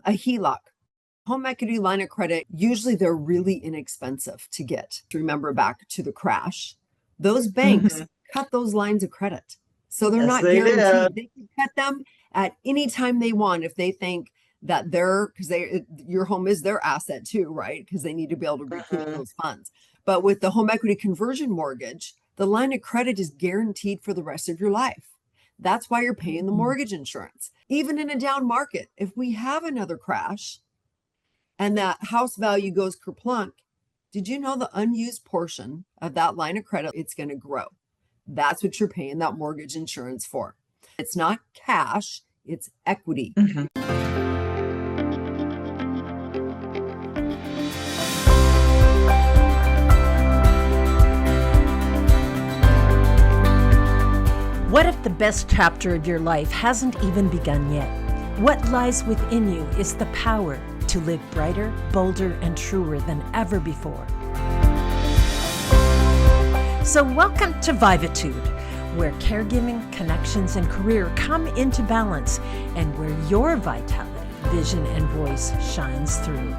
A HELOC, home equity line of credit, usually they're really inexpensive to get. Remember back to the crash, those banks cut those lines of credit. So they're Yes, not they guaranteed. did. They can cut them at any time they want if they think that your home is their asset too, right? Because they need to be able to recoup Mhm. those funds. But with the home equity conversion mortgage, the line of credit is guaranteed for the rest of your life. That's why you're paying the mortgage insurance. Even in a down market, if we have another crash and that house value goes kerplunk, did you know the unused portion of that line of credit, it's going to grow? That's what you're paying that mortgage insurance for. It's not cash, it's equity. Mhm. What if the best chapter of your life hasn't even begun yet? What lies within you is the power to live brighter, bolder, and truer than ever before. So welcome to Vivatude, where caregiving, connections, and career come into balance, and where your vitality, vision, and voice shines through.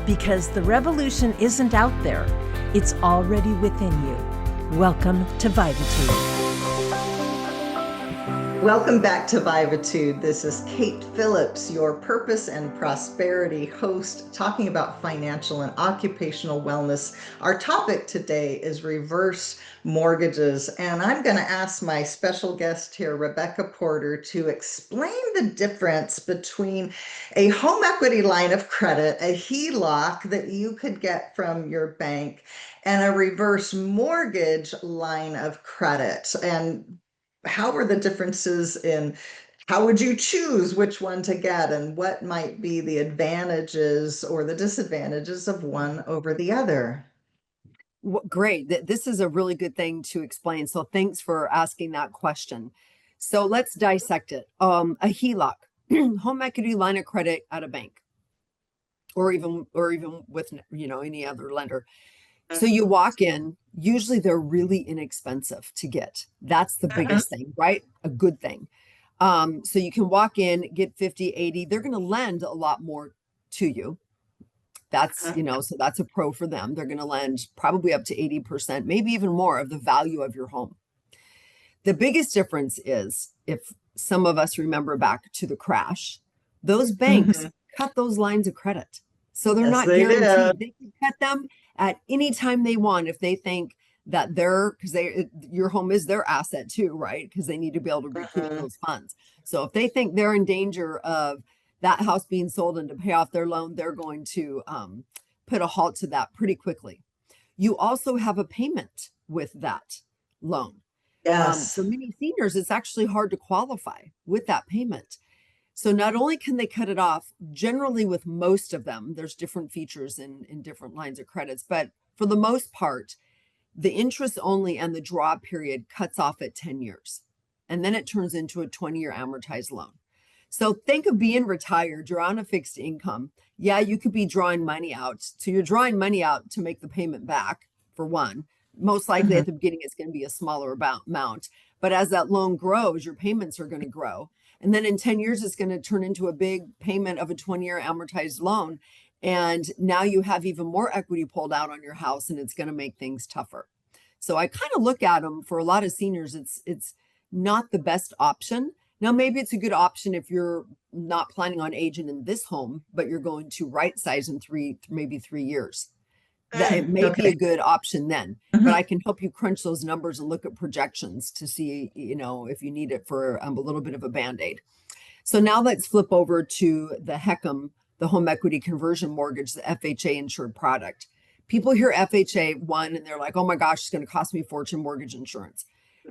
Because the revolution isn't out there, it's already within you. Welcome to Vivatude. Welcome back to Vivatude. This is Kate Phillips, your purpose and prosperity host, talking about financial and occupational wellness. Our topic today is reverse mortgages, and I'm going to ask my special guest here, Rebecca Porter, to explain the difference between a home equity line of credit, a HELOC that you could get from your bank, and a reverse mortgage line of credit. And how are the differences in how would you choose which one to get, and what might be the advantages or the disadvantages of one over the other? Great. This is a really good thing to explain. So thanks for asking that question. So let's dissect it. A HELOC, home equity line of credit at a bank, or even with any other lender. So you walk in, usually they're really inexpensive to get. That's the biggest thing, right? A good thing. So you can walk in, get 50, 80. They're going to lend a lot more to you. So that's a pro for them. They're going to lend probably up to 80%, maybe even more of the value of your home. The biggest difference is, if some of us remember back to the crash, those banks cut those lines of credit. So they're Yes, not they did. guaranteed. They can cut them at any time they want if they think that your home is their asset too, right? Because they need to be able to recoup those funds. So if they think they're in danger of that house being sold and to pay off their loan, they're going to put a halt to that pretty quickly. You also have a payment with that loan. For Yes. many seniors, it's actually hard to qualify with that payment. So not only can they cut it off, generally with most of them, there's different features in different lines of credits, but for the most part, the interest only and the draw period cuts off at 10 years. And then it turns into a 20-year amortized loan. So think of being retired, you're on a fixed income. Yeah, you could be drawing money out. So you're drawing money out to make the payment back, for one. Most likely at the beginning, it's going to be a smaller amount. But as that loan grows, your payments are going to grow. And then in 10 years, it's going to turn into a big payment of a 20-year amortized loan. And now you have even more equity pulled out on your house, and it's going to make things tougher. So I kind of look at them, for a lot of seniors, it's not the best option. Now, maybe it's a good option if you're not planning on aging in this home, but you're going to right size in maybe 3 years. That it may be Okay. a good option then, but I can help you crunch those numbers and look at projections to see, if you need it for a little bit of a Band-Aid. So now let's flip over to the HECM, the home equity conversion mortgage, the FHA insured product. People hear FHA one and they're like, oh my gosh, it's going to cost me a fortune, mortgage insurance.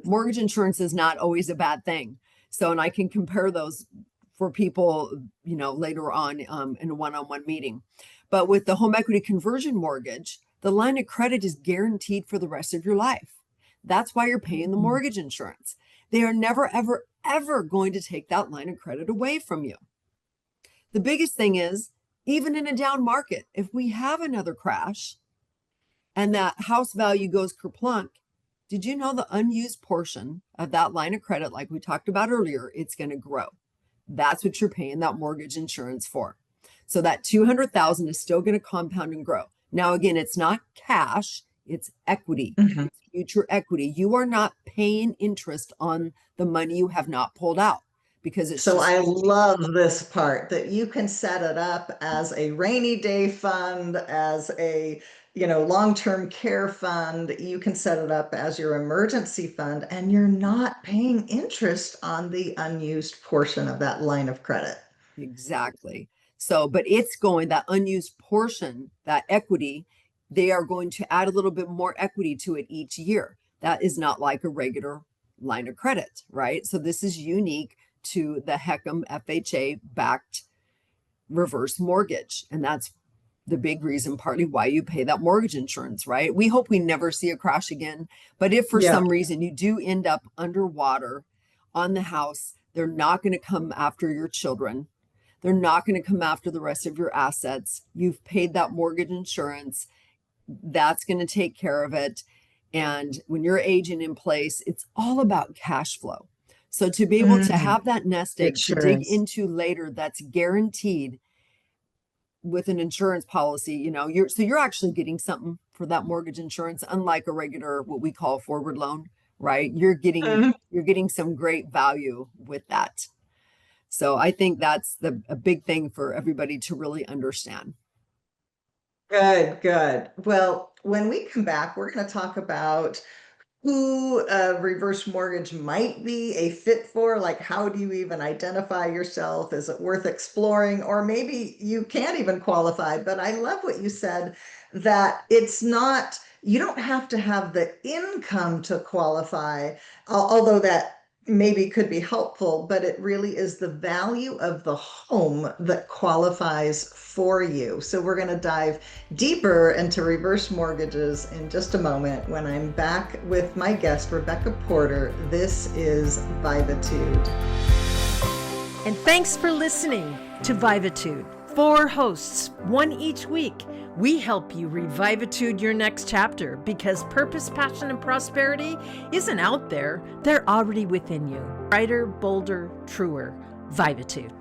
Mortgage insurance is not always a bad thing. So, and I can compare those for people, later on in a one-on-one meeting. But with the home equity conversion mortgage, the line of credit is guaranteed for the rest of your life. That's why you're paying the mortgage insurance. They are never, ever, ever going to take that line of credit away from you. The biggest thing is, even in a down market, if we have another crash and that house value goes kerplunk, did you know the unused portion of that line of credit, like we talked about earlier, it's going to grow? That's what you're paying that mortgage insurance for. So that 200,000 is still going to compound and grow. Now, again, it's not cash, it's equity, Mhm. it's future equity. You are not paying interest on the money you have not pulled out because it's So just, I love this part that you can set it up as a rainy day fund, as a, long-term care fund. You can set it up as your emergency fund, and you're not paying interest on the unused portion of that line of credit. exactly. So, but it's going, that unused portion, that equity, they are going to add a little bit more equity to it each year. That is not like a regular line of credit, right? So this is unique to the HECM FHA backed reverse mortgage. And that's the big reason partly why you pay that mortgage insurance, right? We hope we never see a crash again. But if for Yeah. some reason you do end up underwater on the house, they're not going to come after your children. They're not going to come after the rest of your assets. You've paid that mortgage insurance. That's going to take care of it. And when you're aging in place, it's all about cash flow. So to be able to have that nest It egg to sure dig is. into later, that's guaranteed with an insurance policy, you're actually getting something for that mortgage insurance, unlike a regular, what we call forward loan, right? You're getting some great value with that. So I think that's a big thing for everybody to really understand. Good, good. Well, when we come back, we're going to talk about who a reverse mortgage might be a fit for. Like, how do you even identify yourself? Is it worth exploring? Or maybe you can't even qualify. But I love what you said, that it's not, you don't have to have the income to qualify, although that maybe could be helpful, but it really is the value of the home that qualifies for you. So we're going to dive deeper into reverse mortgages in just a moment when I'm back with my guest, Rebecca Porter. This is Vivatude. And thanks for listening to Vivatude. 4 hosts, 1 each week. We help you revivitude your next chapter because purpose, passion, and prosperity isn't out there. They're already within you. Brighter, bolder, truer. Vivatude.